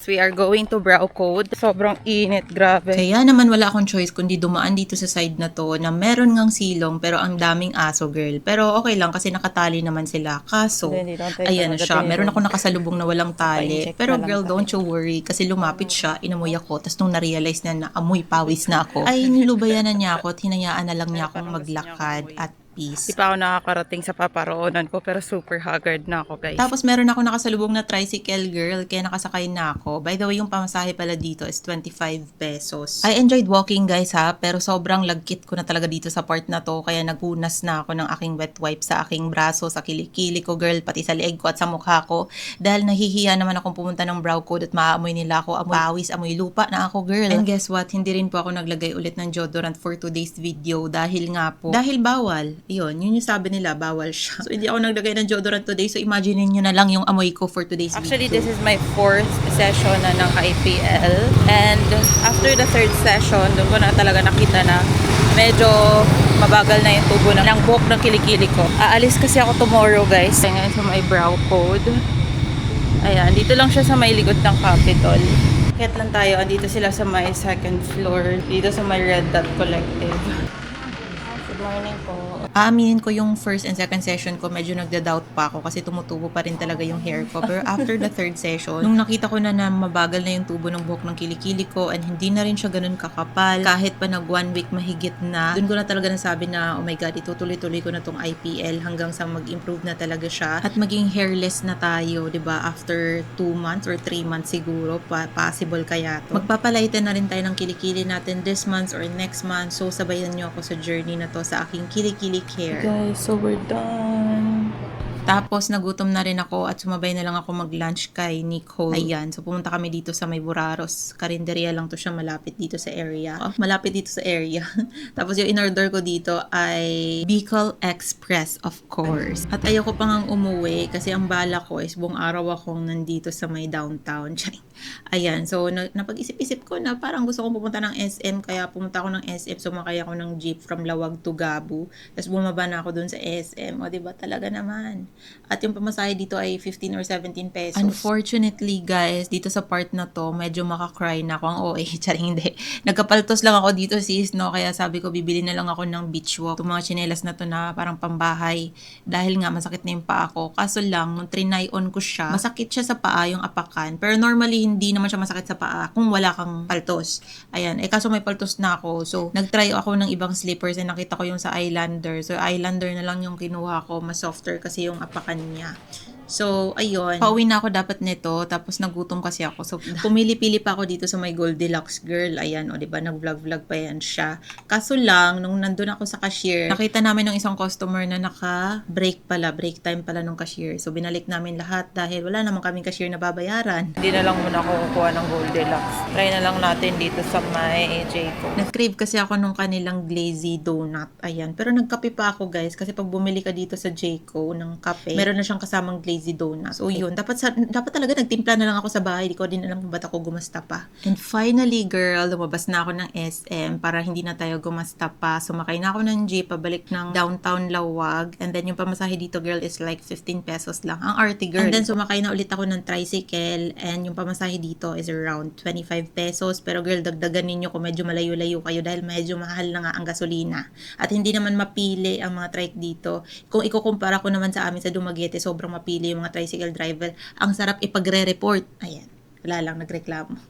we are going to Brow Code. Sobrang init, grabe. Kaya naman wala akong choice kundi dumaan dito sa side na to na meron ngang silong pero ang daming aso, girl. Pero okay lang kasi nakatali naman sila. Kaso, ayan na siya. Meron ako nakasalubong na walang tali. Pero girl, don't you worry kasi lumapit siya, inamoy ako. Tapos nung na-realize na amoy pawis na ako, ay nilubayanan niya ako at hinayaan na lang niya akong maglakad at peace. Di pa ako nakakarating sa paparoonan ko pero super haggard na ako, guys. Tapos meron ako nakasalubong na tricycle, girl, kaya nakasakay na ako. By the way, yung pamasahe pala dito is 25 pesos. I enjoyed walking, guys, ha, pero sobrang lagkit ko na talaga dito sa part na to kaya nagpunas na ako ng aking wet wipe sa aking braso, sa kilikili ko, girl, pati sa leeg ko at sa mukha ko dahil nahihiya naman akong pumunta ng Brow Code at maaamoy nila ako, amoy pawis, amoy lupa na ako, girl. And guess what? Hindi rin po ako naglagay ulit ng deodorant for today's video dahil nga po, dahil bawal. Yun yung sabi nila, bawal siya. So, hindi ako naglagay ng deodorant today. So, imagine nyo na lang yung amoy ko for today's video. Actually, this is my 4th session na ng IPL. And after the 3rd session, doon ko na talaga nakita na medyo mabagal na yung tubo ng buhok ng kilikili ko. Aalis kasi ako tomorrow, guys. Ngayon sa may Brow Code. Ayan, dito lang siya sa may likod ng Capitol. Kaya lang tayo, andito sila sa may 2nd floor. Dito sa may Red Dot Collective. Good morning po. Aaminin ko yung 1st and 2nd session ko, medyo nagda-doubt pa ako kasi tumutubo pa rin talaga yung hair ko. Pero after the 3rd session, nung nakita ko na mabagal na yung tubo ng buhok ng kilikili ko and hindi na rin siya ganun kakapal, kahit pa nag 1 week mahigit na, dun ko na talaga nasabi na, oh my god, itutuloy-tuloy ko na tong IPL hanggang sa mag-improve na talaga siya at maging hairless na tayo, 'di ba? After 2 months or 3 months siguro, possible kaya to. Magpapalitan na rin tayo ng kilikili natin this month or next month. So sabayan niyo ako sa journey na to sa aking kilikili care. Guys, so we're done. Tapos, nagutom na rin ako at sumabay na lang ako mag-lunch kay Nicole. Ayan, so pumunta kami dito sa may Buraros. Karinderya lang to siya, malapit dito sa area. Oh, malapit dito sa area. Tapos yung in-order ko dito ay Bicol Express, of course. At ayoko pa ngang umuwi kasi ang bala ko is buong araw akong nandito sa may downtown. Ayan, so napag-isip-isip ko na parang gusto kong pumunta ng SM, kaya pumunta ako ng SM, sumakay ako ng jeep from Lawag to Gabu. Tapos bumaba na ako dun sa SM. O, diba talaga naman? At yung pamasahe dito ay 15 or 17 pesos. Unfortunately, guys, dito sa part na to, medyo makakry na ako. Ang OA, charing hindi. Nagkapaltos lang ako dito, sis, no? Kaya sabi ko, bibili na lang ako ng beach walk. Itong mga tsinelas na to na parang pambahay. Dahil nga, masakit na yung paa ko. Kaso lang, nung trinay on ko siya, masakit siya sa paa, yung apakan. Pero normally, hindi naman siya masakit sa paa kung wala kang paltos. Ayan. Kaso may paltos na ako. So, nagtry ako ng ibang slippers and nakita ko yung sa Islander. So, Islander na lang yung kinuha ko. Mas softer kasi yung apakan niya. So, ayun. Pauwi na ako dapat nito. Tapos, nagutom kasi ako. So, pumili-pili pa ako dito sa my Goldilocks, girl. Ayan, o, diba? Nag-vlog-vlog pa yan siya. Kaso lang, nung nandun ako sa cashier, nakita namin ng isang customer na naka-break pala. Break time pala nung cashier. So, binalik namin lahat dahil wala naman kaming cashier na babayaran. Hindi na lang muna ako kukuha ng Goldilocks. Try na lang natin dito sa my Jayco. Nag-crave kasi ako nung kanilang glazy donut. Ayan. Pero nagkape pa ako, guys. Kasi pag bumili ka dito sa Jayco ng kape, meron na siyang kasamang glazy donut. So, yun. Dapat talaga nagtimpla na lang ako sa bahay. Di ko din alam kung ba't ako gumasta pa. And finally, girl, lumabas na ako ng SM para hindi na tayo gumasta pa. Sumakay na ako ng jeep pabalik ng downtown Lawag. And then, yung pamasahe dito, girl, is like 15 pesos lang. Ang arty, girl. And then, sumakay na ulit ako ng tricycle. And yung pamasahe dito is around 25 pesos. Pero, girl, dagdagan ninyo kung medyo malayo-layo kayo dahil medyo mahal na nga ang gasolina. At hindi naman mapili ang mga trike dito. Kung ikukumpara ko naman sa amin sa Dumaguete, sobrang mapili yung mga tricycle driver. Ang sarap ipagre-report. Ayan. Wala lang, nagreklamo.